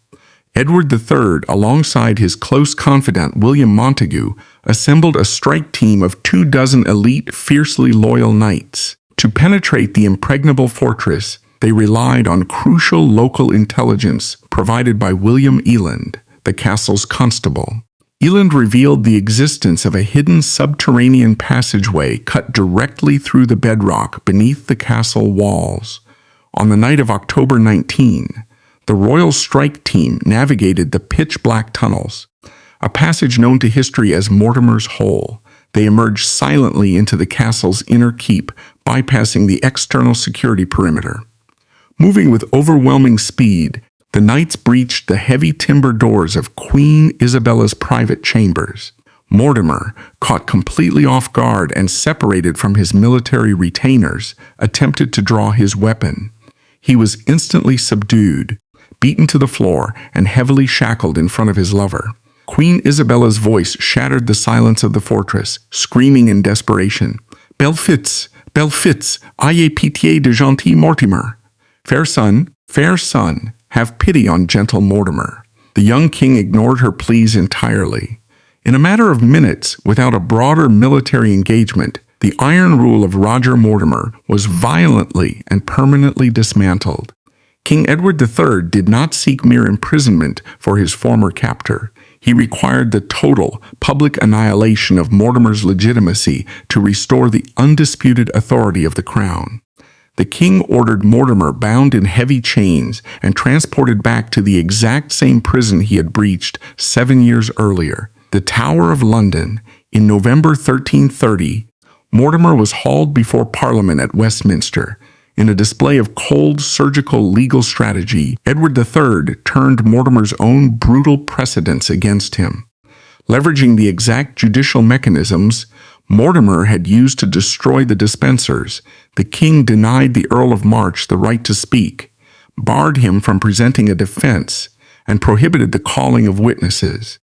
Edward III, alongside his close confidant William Montagu, assembled a strike team of 24 elite, fiercely loyal knights. To penetrate the impregnable fortress, they relied on crucial local intelligence provided by William Eland, the castle's constable. Eland revealed the existence of a hidden subterranean passageway cut directly through the bedrock beneath the castle walls. On the night of October 19, the Royal Strike Team navigated the pitch-black tunnels, a passage known to history as Mortimer's Hole. They emerged silently into the castle's inner keep, bypassing the external security perimeter. Moving with overwhelming speed, the knights breached the heavy timber doors of Queen Isabella's private chambers. Mortimer, caught completely off guard and separated from his military retainers, attempted to draw his weapon. He was instantly subdued, beaten to the floor, and heavily shackled in front of his lover. Queen Isabella's voice shattered the silence of the fortress, screaming in desperation, Belle Fitz, ayez pitié de gentil Mortimer. Fair son, have pity on gentle Mortimer. The young king ignored her pleas entirely. In a matter of minutes, without a broader military engagement, the iron rule of Roger Mortimer was violently and permanently dismantled. King Edward III did not seek mere imprisonment for his former captor. He required the total public annihilation of Mortimer's legitimacy to restore the undisputed authority of the crown. The king ordered Mortimer bound in heavy chains and transported back to the exact same prison he had breached 7 years earlier, the Tower of London. In November 1330, Mortimer was hauled before Parliament at Westminster. In a display of cold, surgical legal strategy, Edward III turned Mortimer's own brutal precedents against him. Leveraging the exact judicial mechanisms Mortimer had used to destroy the Despensers, the king denied the Earl of March the right to speak, barred him from presenting a defense, and prohibited the calling of witnesses.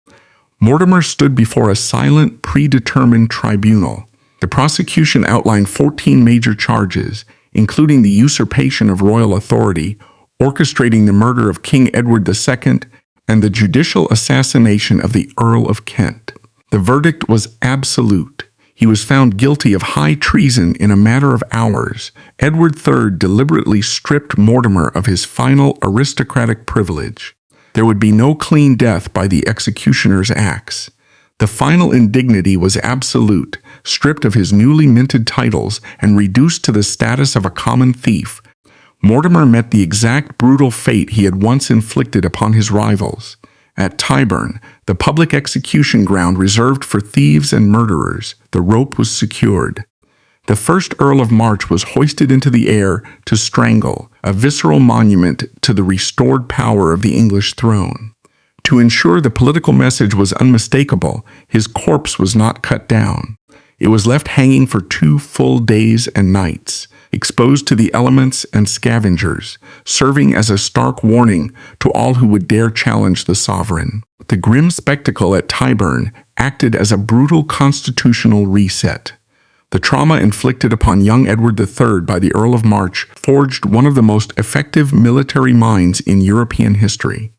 Mortimer stood before a silent, predetermined tribunal. The prosecution outlined 14 major charges, including the usurpation of royal authority, orchestrating the murder of King Edward II, and the judicial assassination of the Earl of Kent. The verdict was absolute. He was found guilty of high treason in a matter of hours. Edward III deliberately stripped Mortimer of his final aristocratic privilege. There would be no clean death by the executioner's axe. The final indignity was absolute, stripped of his newly minted titles and reduced to the status of a common thief. Mortimer met the exact brutal fate he had once inflicted upon his rivals. At Tyburn, the public execution ground reserved for thieves and murderers, the rope was secured. The first Earl of March was hoisted into the air to strangle, a visceral monument to the restored power of the English throne. To ensure the political message was unmistakable, his corpse was not cut down. It was left hanging for 2 full days and nights, exposed to the elements and scavengers, serving as a stark warning to all who would dare challenge the sovereign. The grim spectacle at Tyburn acted as a brutal constitutional reset. The trauma inflicted upon young Edward III by the Earl of March forged one of the most effective military minds in European history.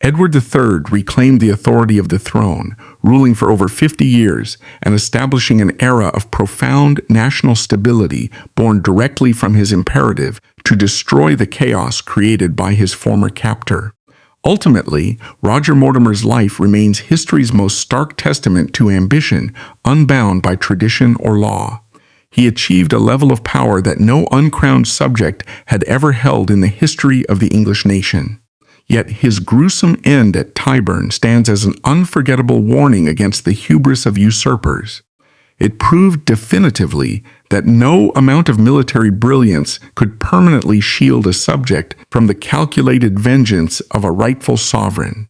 Edward III reclaimed the authority of the throne, ruling for over 50 years and establishing an era of profound national stability born directly from his imperative to destroy the chaos created by his former captor. Ultimately, Roger Mortimer's life remains history's most stark testament to ambition, unbound by tradition or law. He achieved a level of power that no uncrowned subject had ever held in the history of the English nation. Yet his gruesome end at Tyburn stands as an unforgettable warning against the hubris of usurpers. It proved definitively that no amount of military brilliance could permanently shield a subject from the calculated vengeance of a rightful sovereign.